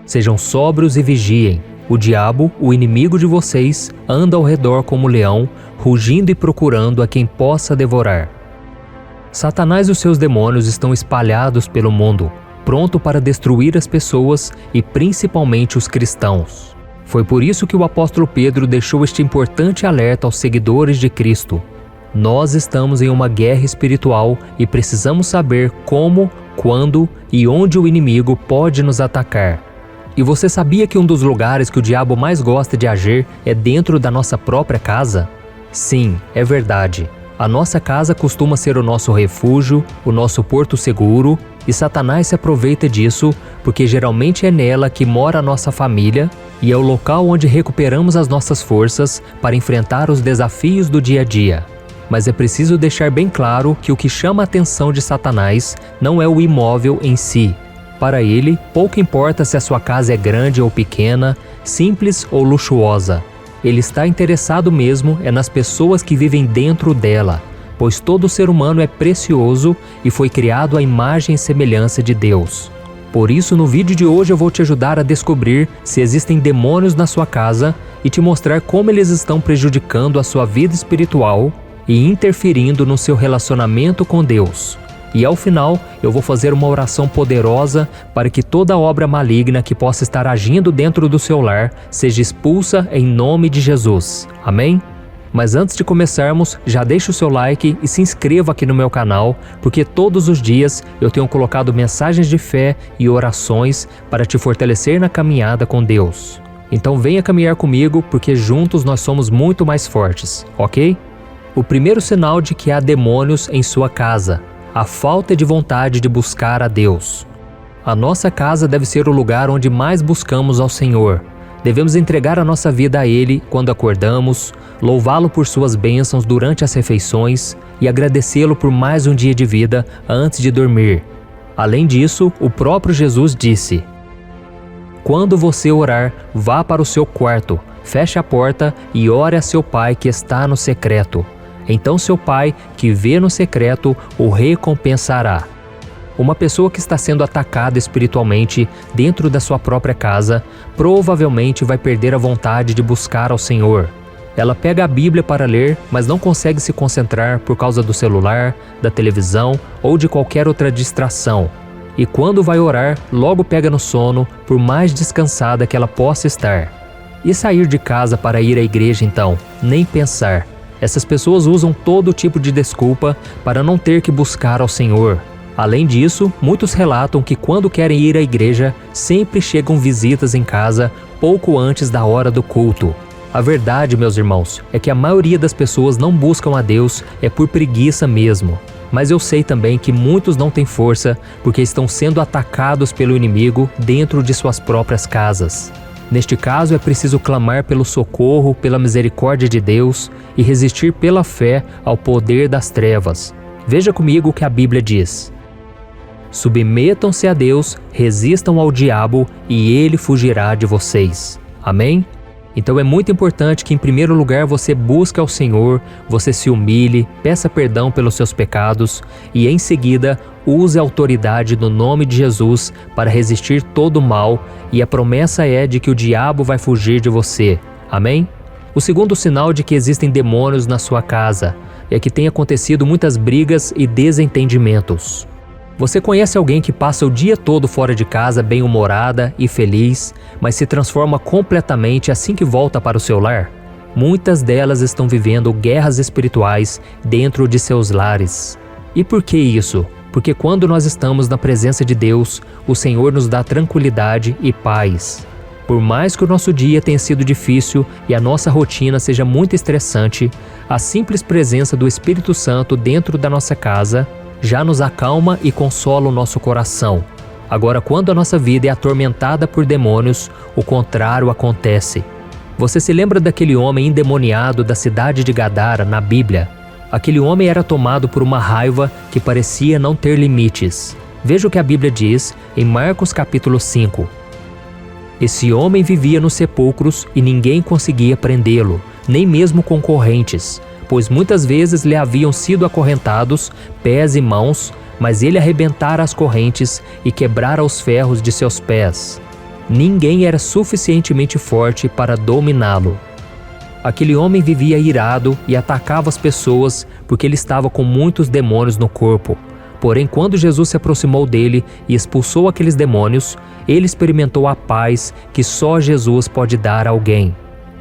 Sejam sóbrios e vigiem. O diabo, o inimigo de vocês, anda ao redor como leão, rugindo e procurando a quem possa devorar. Satanás e os seus demônios estão espalhados pelo mundo, pronto para destruir as pessoas e principalmente os cristãos. Foi por isso que o apóstolo Pedro deixou este importante alerta aos seguidores de Cristo. Nós estamos em uma guerra espiritual e precisamos saber como, quando e onde o inimigo pode nos atacar. E você sabia que um dos lugares que o diabo mais gosta de agir é dentro da nossa própria casa? Sim, é verdade. A nossa casa costuma ser o nosso refúgio, o nosso porto seguro, e Satanás se aproveita disso porque geralmente é nela que mora a nossa família e é o local onde recuperamos as nossas forças para enfrentar os desafios do dia a dia. Mas é preciso deixar bem claro que o que chama a atenção de Satanás não é o imóvel em si. Para ele, pouco importa se a sua casa é grande ou pequena, simples ou luxuosa. Ele está interessado mesmo nas pessoas que vivem dentro dela, pois todo ser humano é precioso e foi criado à imagem e semelhança de Deus. Por isso, no vídeo de hoje eu vou te ajudar a descobrir se existem demônios na sua casa e te mostrar como eles estão prejudicando a sua vida espiritual e interferindo no seu relacionamento com Deus. E ao final, eu vou fazer uma oração poderosa para que toda obra maligna que possa estar agindo dentro do seu lar seja expulsa em nome de Jesus. Amém? Mas antes de começarmos, já deixa o seu like e se inscreva aqui no meu canal, porque todos os dias eu tenho colocado mensagens de fé e orações para te fortalecer na caminhada com Deus. Então venha caminhar comigo, porque juntos nós somos muito mais fortes, ok? O primeiro sinal de que há demônios em sua casa: a falta de vontade de buscar a Deus. A nossa casa deve ser o lugar onde mais buscamos ao Senhor. Devemos entregar a nossa vida a Ele quando acordamos, louvá-lo por suas bênçãos durante as refeições e agradecê-lo por mais um dia de vida antes de dormir. Além disso, o próprio Jesus disse: "Quando você orar, vá para o seu quarto, feche a porta e ore a seu pai que está no secreto. Então seu pai, que vê no secreto, o recompensará." Uma pessoa que está sendo atacada espiritualmente dentro da sua própria casa, provavelmente vai perder a vontade de buscar ao Senhor. Ela pega a Bíblia para ler, mas não consegue se concentrar por causa do celular, da televisão ou de qualquer outra distração. E quando vai orar, logo pega no sono, por mais descansada que ela possa estar. E sair de casa para ir à igreja então? Nem pensar. Essas pessoas usam todo tipo de desculpa para não ter que buscar ao Senhor. Além disso, muitos relatam que quando querem ir à igreja, sempre chegam visitas em casa pouco antes da hora do culto. A verdade, meus irmãos, é que a maioria das pessoas não buscam a Deus por preguiça mesmo. Mas eu sei também que muitos não têm força porque estão sendo atacados pelo inimigo dentro de suas próprias casas. Neste caso, é preciso clamar pelo socorro, pela misericórdia de Deus e resistir pela fé ao poder das trevas. Veja comigo o que a Bíblia diz: "Submetam-se a Deus, resistam ao diabo e ele fugirá de vocês." Amém? Então é muito importante que em primeiro lugar você busque ao Senhor, você se humilhe, peça perdão pelos seus pecados e em seguida use a autoridade no nome de Jesus para resistir todo o mal, e a promessa é de que o diabo vai fugir de você. Amém? O segundo sinal de que existem demônios na sua casa é que tem acontecido muitas brigas e desentendimentos. Você conhece alguém que passa o dia todo fora de casa bem-humorada e feliz, mas se transforma completamente assim que volta para o seu lar? Muitas delas estão vivendo guerras espirituais dentro de seus lares. E por que isso? Porque quando nós estamos na presença de Deus, o Senhor nos dá tranquilidade e paz. Por mais que o nosso dia tenha sido difícil e a nossa rotina seja muito estressante, a simples presença do Espírito Santo dentro da nossa casa já nos acalma e consola o nosso coração. Agora, quando a nossa vida é atormentada por demônios, o contrário acontece. Você se lembra daquele homem endemoniado da cidade de Gadara na Bíblia? Aquele homem era tomado por uma raiva que parecia não ter limites. Veja o que a Bíblia diz em Marcos capítulo 5. "Esse homem vivia nos sepulcros e ninguém conseguia prendê-lo, nem mesmo com correntes, pois muitas vezes lhe haviam sido acorrentados pés e mãos, mas ele arrebentara as correntes e quebrara os ferros de seus pés. Ninguém era suficientemente forte para dominá-lo. Aquele homem vivia irado e atacava as pessoas porque ele estava com muitos demônios no corpo. Porém, quando Jesus se aproximou dele e expulsou aqueles demônios, ele experimentou a paz que só Jesus pode dar a alguém.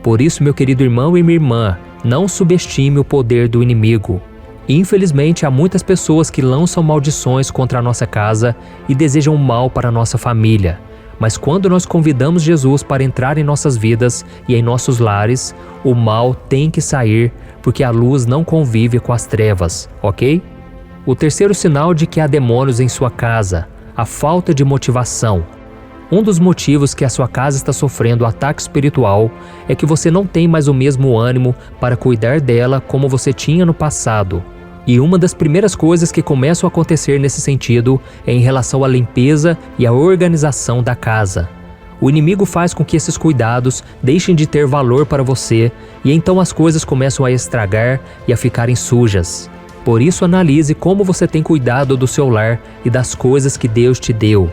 Por isso, meu querido irmão e minha irmã, não subestime o poder do inimigo. Infelizmente, há muitas pessoas que lançam maldições contra a nossa casa e desejam o mal para a nossa família. Mas quando nós convidamos Jesus para entrar em nossas vidas e em nossos lares, o mal tem que sair, porque a luz não convive com as trevas, ok? O terceiro sinal de que há demônios em sua casa, a falta de motivação. Um dos motivos que a sua casa está sofrendo ataque espiritual é que você não tem mais o mesmo ânimo para cuidar dela como você tinha no passado. E uma das primeiras coisas que começam a acontecer nesse sentido é em relação à limpeza e à organização da casa. O inimigo faz com que esses cuidados deixem de ter valor para você e então as coisas começam a estragar e a ficarem sujas. Por isso, analise como você tem cuidado do seu lar e das coisas que Deus te deu.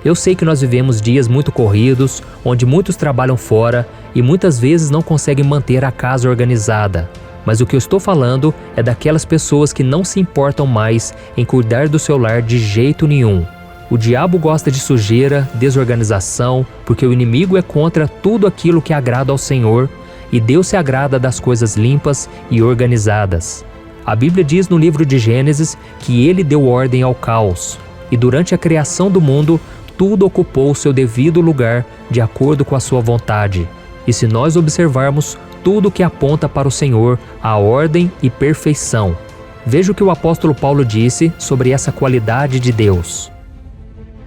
Eu sei que nós vivemos dias muito corridos, onde muitos trabalham fora e muitas vezes não conseguem manter a casa organizada. Mas o que eu estou falando é daquelas pessoas que não se importam mais em cuidar do seu lar de jeito nenhum. O diabo gosta de sujeira, desorganização, porque o inimigo é contra tudo aquilo que agrada ao Senhor e Deus se agrada das coisas limpas e organizadas. A Bíblia diz no livro de Gênesis que ele deu ordem ao caos e durante a criação do mundo, tudo ocupou o seu devido lugar de acordo com a sua vontade. E se nós observarmos, tudo que aponta para o Senhor, a ordem e perfeição. Veja o que o apóstolo Paulo disse sobre essa qualidade de Deus.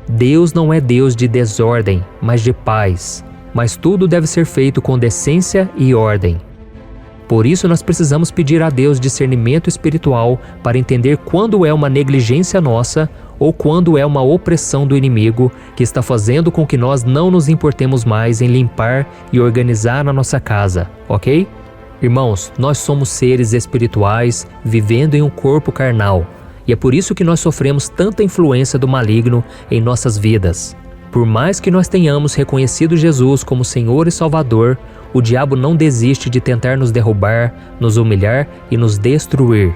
Deus não é Deus de desordem, mas de paz, mas tudo deve ser feito com decência e ordem. Por isso nós precisamos pedir a Deus discernimento espiritual para entender quando é uma negligência nossa ou quando é uma opressão do inimigo que está fazendo com que nós não nos importemos mais em limpar e organizar a nossa casa, ok? Irmãos, nós somos seres espirituais vivendo em um corpo carnal e é por isso que nós sofremos tanta influência do maligno em nossas vidas. Por mais que nós tenhamos reconhecido Jesus como Senhor e Salvador, o diabo não desiste de tentar nos derrubar, nos humilhar e nos destruir.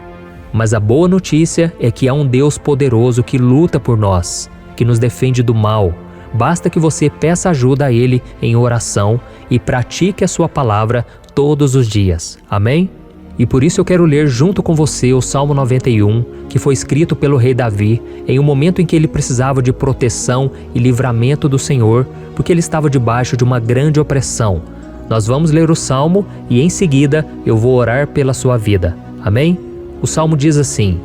Mas a boa notícia é que há um Deus poderoso que luta por nós, que nos defende do mal. Basta que você peça ajuda a Ele em oração e pratique a sua palavra todos os dias. Amém? E por isso eu quero ler junto com você o Salmo 91, que foi escrito pelo rei Davi em um momento em que ele precisava de proteção e livramento do Senhor, porque ele estava debaixo de uma grande opressão. Nós vamos ler o Salmo e em seguida eu vou orar pela sua vida. Amém? O Salmo diz assim: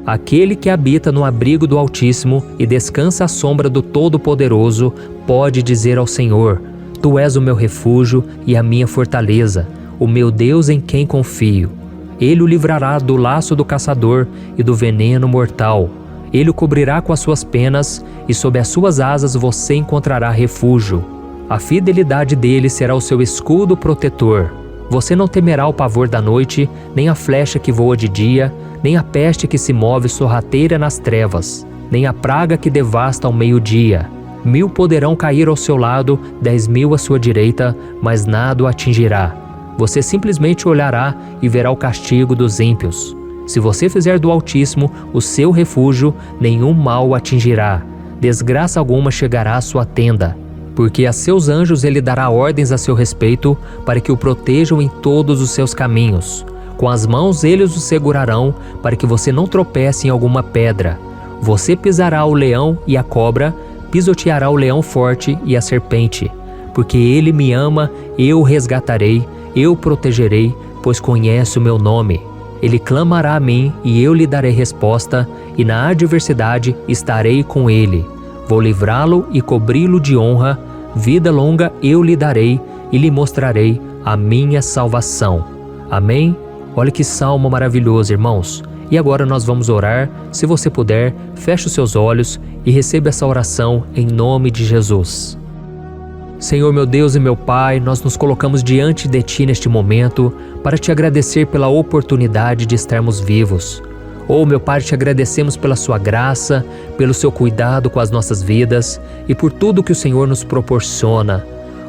Aquele que habita no abrigo do Altíssimo e descansa à sombra do Todo-Poderoso pode dizer ao Senhor: Tu és o meu refúgio e a minha fortaleza, o meu Deus em quem confio. Ele o livrará do laço do caçador e do veneno mortal. Ele o cobrirá com as suas penas e sob as suas asas você encontrará refúgio. A fidelidade dele será o seu escudo protetor. Você não temerá o pavor da noite, nem a flecha que voa de dia, nem a peste que se move sorrateira nas trevas, nem a praga que devasta ao meio-dia. 1000 poderão cair ao seu lado, 10.000 à sua direita, mas nada o atingirá. Você simplesmente olhará e verá o castigo dos ímpios. Se você fizer do Altíssimo o seu refúgio, nenhum mal o atingirá. Desgraça alguma chegará à sua tenda. Porque a seus anjos ele dará ordens a seu respeito, para que o protejam em todos os seus caminhos. Com as mãos eles o segurarão, para que você não tropece em alguma pedra. Você pisará o leão e a cobra, pisoteará o leão forte e a serpente. Porque ele me ama, eu o resgatarei, eu o protegerei, pois conhece o meu nome. Ele clamará a mim e eu lhe darei resposta, e na adversidade estarei com ele. Vou livrá-lo e cobri-lo de honra, vida longa eu lhe darei e lhe mostrarei a minha salvação. Amém? Olha que salmo maravilhoso, irmãos. E agora nós vamos orar. Se você puder, feche os seus olhos e receba essa oração em nome de Jesus. Senhor meu Deus e meu Pai, nós nos colocamos diante de Ti neste momento para Te agradecer pela oportunidade de estarmos vivos. Oh, meu Pai, te agradecemos pela sua graça, pelo seu cuidado com as nossas vidas e por tudo que o Senhor nos proporciona.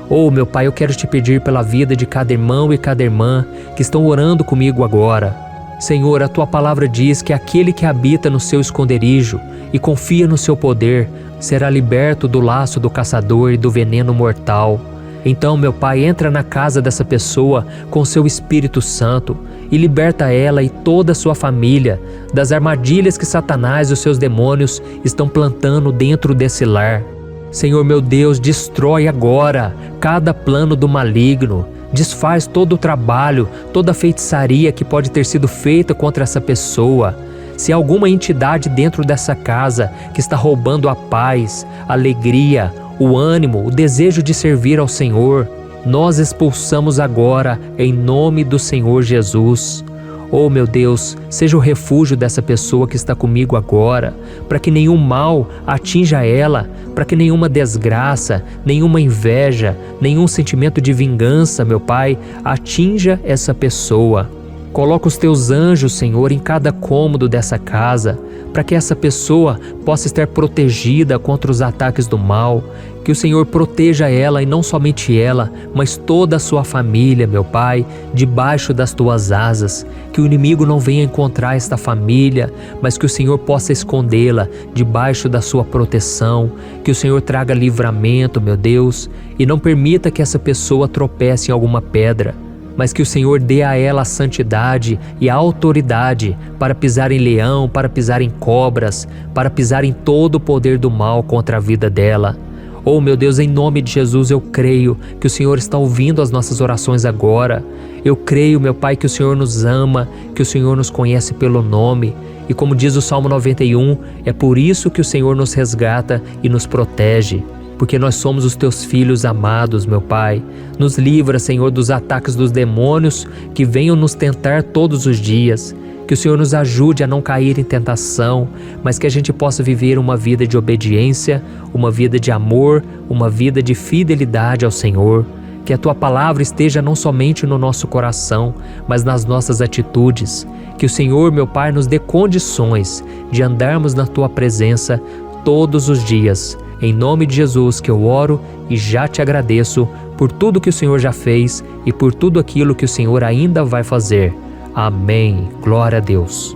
Oh, meu Pai, eu quero te pedir pela vida de cada irmão e cada irmã que estão orando comigo agora. Senhor, a tua palavra diz que aquele que habita no seu esconderijo e confia no seu poder será liberto do laço do caçador e do veneno mortal. Então, meu Pai, entra na casa dessa pessoa com seu Espírito Santo e liberta ela e toda a sua família das armadilhas que Satanás e os seus demônios estão plantando dentro desse lar. Senhor meu Deus, destrói agora cada plano do maligno, desfaz todo o trabalho, toda a feitiçaria que pode ter sido feita contra essa pessoa. Se há alguma entidade dentro dessa casa que está roubando a paz, a alegria, o ânimo, o desejo de servir ao Senhor, nós expulsamos agora em nome do Senhor Jesus. Oh meu Deus, seja o refúgio dessa pessoa que está comigo agora, para que nenhum mal atinja ela, para que nenhuma desgraça, nenhuma inveja, nenhum sentimento de vingança, meu Pai, atinja essa pessoa. Coloca os teus anjos, Senhor, em cada cômodo dessa casa, para que essa pessoa possa estar protegida contra os ataques do mal. Que o Senhor proteja ela e não somente ela, mas toda a sua família, meu Pai, debaixo das tuas asas. Que o inimigo não venha encontrar esta família, mas que o Senhor possa escondê-la debaixo da sua proteção. Que o Senhor traga livramento, meu Deus, e não permita que essa pessoa tropece em alguma pedra, mas que o Senhor dê a ela a santidade e a autoridade para pisar em leão, para pisar em cobras, para pisar em todo o poder do mal contra a vida dela. Oh meu Deus, em nome de Jesus eu creio que o Senhor está ouvindo as nossas orações agora. Eu creio, meu Pai, que o Senhor nos ama, que o Senhor nos conhece pelo nome. E como diz o Salmo 91, é por isso que o Senhor nos resgata e nos protege. Porque nós somos os teus filhos amados, meu Pai. Nos livra, Senhor, dos ataques dos demônios que venham nos tentar todos os dias. Que o Senhor nos ajude a não cair em tentação, mas que a gente possa viver uma vida de obediência, uma vida de amor, uma vida de fidelidade ao Senhor. Que a tua palavra esteja não somente no nosso coração, mas nas nossas atitudes. Que o Senhor, meu Pai, nos dê condições de andarmos na tua presença todos os dias. Em nome de Jesus que eu oro e já te agradeço por tudo que o Senhor já fez e por tudo aquilo que o Senhor ainda vai fazer. Amém. Glória a Deus.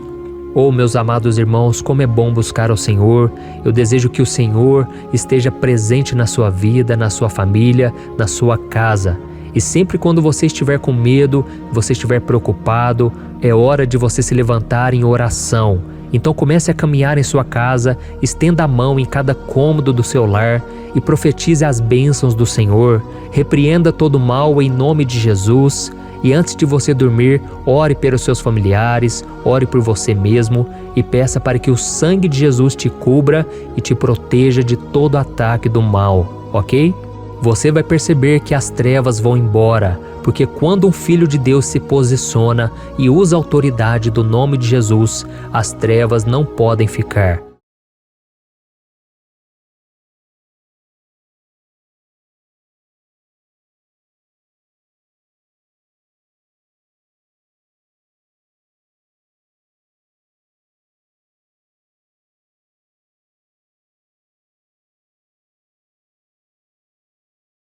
Oh, meus amados irmãos, como é bom buscar ao Senhor. Eu desejo que o Senhor esteja presente na sua vida, na sua família, na sua casa. E sempre quando você estiver com medo, você estiver preocupado, é hora de você se levantar em oração. Então comece a caminhar em sua casa, estenda a mão em cada cômodo do seu lar e profetize as bênçãos do Senhor. Repreenda todo mal em nome de Jesus. E antes de você dormir, ore pelos seus familiares, ore por você mesmo e peça para que o sangue de Jesus te cubra e te proteja de todo ataque do mal, ok? Você vai perceber que as trevas vão embora, porque quando um filho de Deus se posiciona e usa a autoridade do nome de Jesus, as trevas não podem ficar.